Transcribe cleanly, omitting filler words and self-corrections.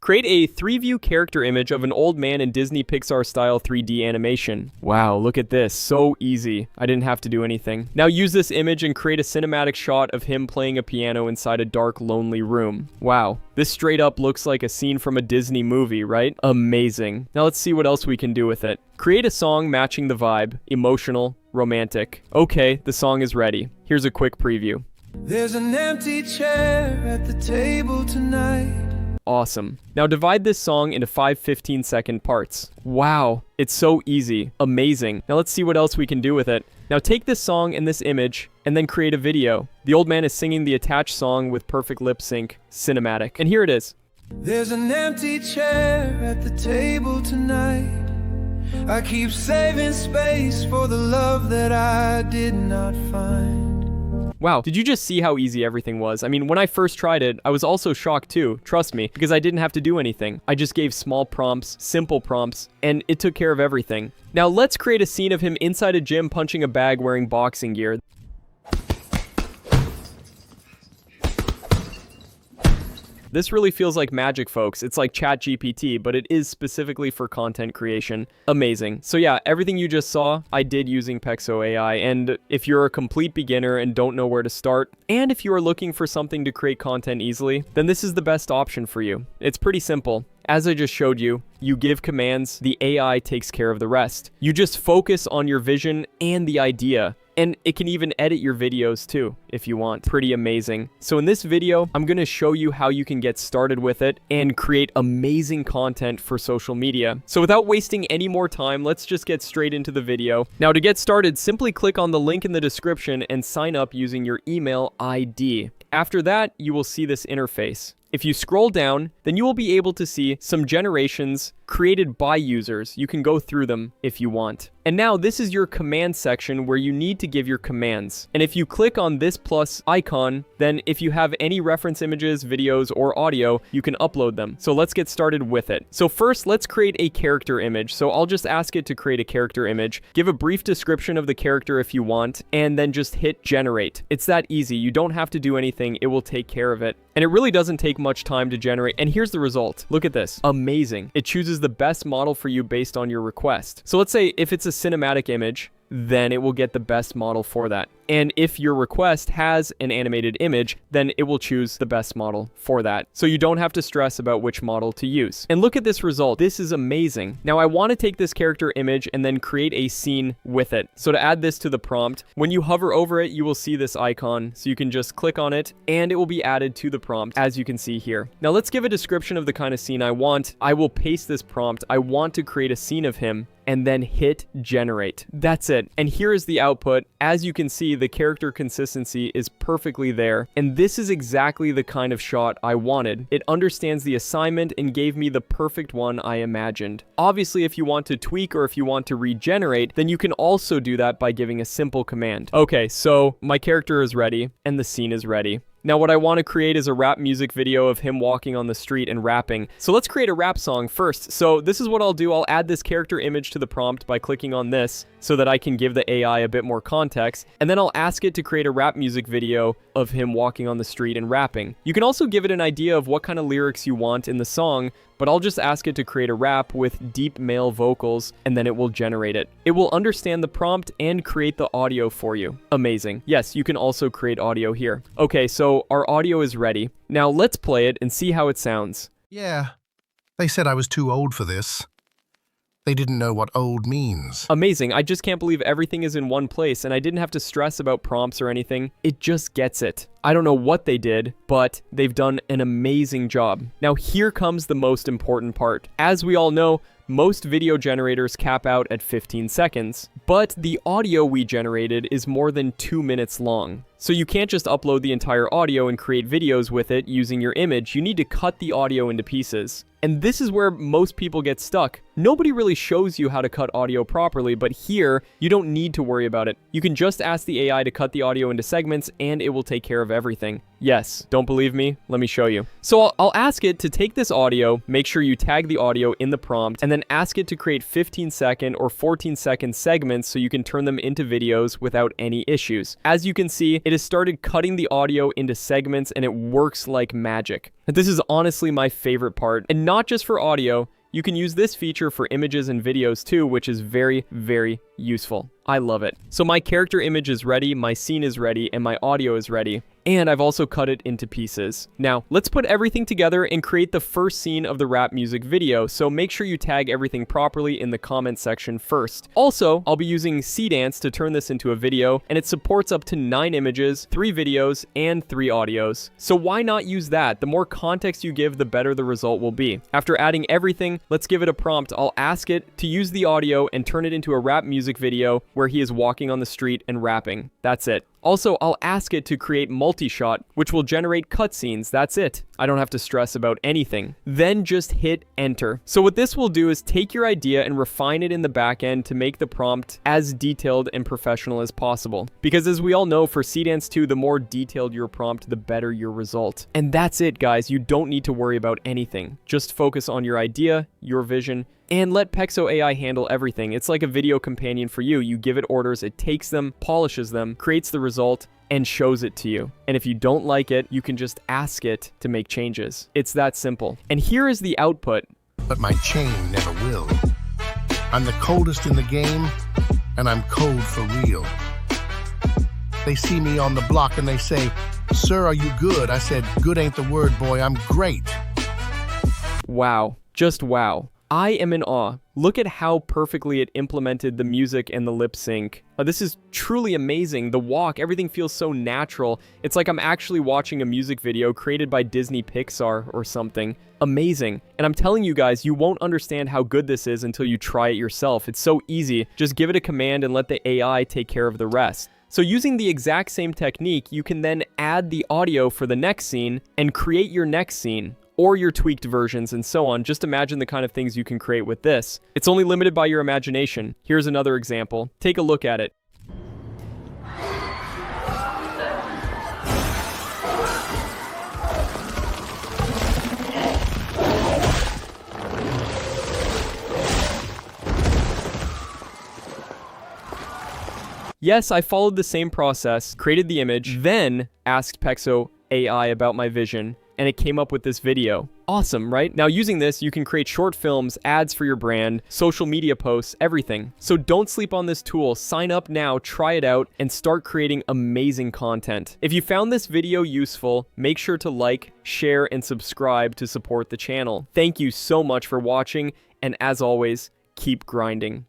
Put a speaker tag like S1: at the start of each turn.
S1: Create a 3-view character image of an old man in Disney Pixar-style 3D animation. Wow, look at this. So easy. I didn't have to do anything. Now use this image and create a cinematic shot of him playing a piano inside a dark, lonely room. Wow. This straight up looks like a scene from a Disney movie, right? Amazing. Now let's see what else we can do with it. Create a song matching the vibe. Emotional, romantic. Okay, the song is ready. Here's a quick preview.
S2: There's an empty chair at the table tonight.
S1: Awesome. Now divide this song into 5 15-second parts. Wow, it's so easy. Amazing. Now let's see what else we can do with it. Now take this song and this image and then create a video. The old man is singing the attached song with perfect lip sync, cinematic. And here it is.
S2: There's an empty chair at the table tonight. I keep saving space for the love that I did not find.
S1: Wow, did you just see how easy everything was? I mean, when I first tried it, I was also shocked too, trust me, because I didn't have to do anything. I just gave small prompts, simple prompts, and it took care of everything. Now let's create a scene of him inside a gym punching a bag wearing boxing gear. This really feels like magic, folks. It's like ChatGPT, but it is specifically for content creation. Amazing. So yeah, everything you just saw, I did using Pexo AI, and if you're a complete beginner and don't know where to start, and if you are looking for something to create content easily, then this is the best option for you. It's pretty simple. As I just showed you, you give commands, the AI takes care of the rest. You just focus on your vision and the idea. And it can even edit your videos too, if you want. Pretty amazing. So in this video, I'm going to show you how you can get started with it and create amazing content for social media. So without wasting any more time, let's just get straight into the video. Now to get started, simply click on the link in the description and sign up using your email ID. After that, you will see this interface. If you scroll down, then you will be able to see some generations created by users. You can go through them if you want. And now this is your command section where you need to give your commands. And if you click on this plus icon, then if you have any reference images, videos, or audio, you can upload them. So let's get started with it. So first, let's create a character image. So I'll just ask it to create a character image, give a brief description of the character if you want, and then just hit generate. It's that easy. You don't have to do anything. It will take care of it. And it really doesn't take much time to generate. And here's the result. Look at this. Amazing. It chooses the best model for you based on your request. So let's say if it's a cinematic image, then it will get the best model for that. And if your request has an animated image, then it will choose the best model for that. So you don't have to stress about which model to use. And look at this result. This is amazing. Now I want to take this character image and then create a scene with it. So to add this to the prompt, when you hover over it, you will see this icon. So you can just click on it and it will be added to the prompt, as you can see here. Now let's give a description of the kind of scene I want. I will paste this prompt. I want to create a scene of him, and then hit generate. That's it. And here is the output. As you can see, the character consistency is perfectly there. And this is exactly the kind of shot I wanted. It understands the assignment and gave me the perfect one I imagined. Obviously, if you want to tweak or if you want to regenerate, then you can also do that by giving a simple command. Okay, so my character is ready and the scene is ready. Now what I want to create is a rap music video of him walking on the street and rapping. So let's create a rap song first. So this is what I'll do. I'll add this character image to the prompt by clicking on this so that I can give the AI a bit more context. And then I'll ask it to create a rap music video of him walking on the street and rapping. You can also give it an idea of what kind of lyrics you want in the song, but I'll just ask it to create a rap with deep male vocals, and then it will generate it. It will understand the prompt and create the audio for you. Amazing. Yes, you can also create audio here. Okay, so our audio is ready. Now let's play it and see how it sounds.
S3: Yeah, they said I was too old for this. They didn't know what old means.
S1: Amazing. I just can't believe everything is in one place and I didn't have to stress about prompts or anything. It just gets it. I don't know what they did, but they've done an amazing job. Now here comes the most important part. As we all know, most video generators cap out at 15 seconds, but the audio we generated is more than 2 minutes long. So you can't just upload the entire audio and create videos with it using your image. You need to cut the audio into pieces. And this is where most people get stuck. Nobody really shows you how to cut audio properly, but here, you don't need to worry about it. You can just ask the AI to cut the audio into segments and it will take care of everything. Yes, don't believe me? Let me show you. So I'll ask it to take this audio, make sure you tag the audio in the prompt, and then ask it to create 15-second or 14-second segments so you can turn them into videos without any issues. As you can see, it has started cutting the audio into segments and it works like magic. This is honestly my favorite part, and not just for audio. You can use this feature for images and videos too, which is very, very useful. I love it. So my character image is ready, my scene is ready, and my audio is ready. And I've also cut it into pieces. Now, let's put everything together and create the first scene of the rap music video, so make sure you tag everything properly in the comment section first. Also, I'll be using Seedance to turn this into a video, and it supports up to 9 images, 3 videos, and 3 audios. So why not use that? The more context you give, the better the result will be. After adding everything, let's give it a prompt. I'll ask it to use the audio and turn it into a rap music video where he is walking on the street and rapping. That's it. Also, I'll ask it to create multi-shot, which will generate cutscenes. That's it. I don't have to stress about anything. Then just hit enter. So what this will do is take your idea and refine it in the back end to make the prompt as detailed and professional as possible. Because as we all know, for Seedance 2, the more detailed your prompt, the better your result. And that's it, guys. You don't need to worry about anything. Just focus on your idea, your vision, and let Pexo AI handle everything. It's like a video companion for you. You give it orders, it takes them, polishes them, creates the result, and shows it to you. And if you don't like it, you can just ask it to make changes. It's that simple. And here is the output.
S3: But my chain never will. I'm the coldest in the game, and I'm cold for real. They see me on the block and they say, "Sir, are you good?" I said, "Good ain't the word, boy, I'm great."
S1: Wow. Just wow. I am in awe. Look at how perfectly it implemented the music and the lip sync. This is truly amazing. The walk, everything feels so natural. It's like I'm actually watching a music video created by Disney Pixar or something. Amazing. And I'm telling you guys, you won't understand how good this is until you try it yourself. It's so easy. Just give it a command and let the AI take care of the rest. So using the exact same technique, you can then add the audio for the next scene and create your next scene, or your tweaked versions and so on. Just imagine the kind of things you can create with this. It's only limited by your imagination. Here's another example. Take a look at it. Yes, I followed the same process, created the image, then asked Pexo AI about my vision, and it came up with this video. Awesome, right? Now using this, you can create short films, ads for your brand, social media posts, everything. So don't sleep on this tool. Sign up now, try it out, and start creating amazing content. If you found this video useful, make sure to like, share, and subscribe to support the channel. Thank you so much for watching, and as always, keep grinding.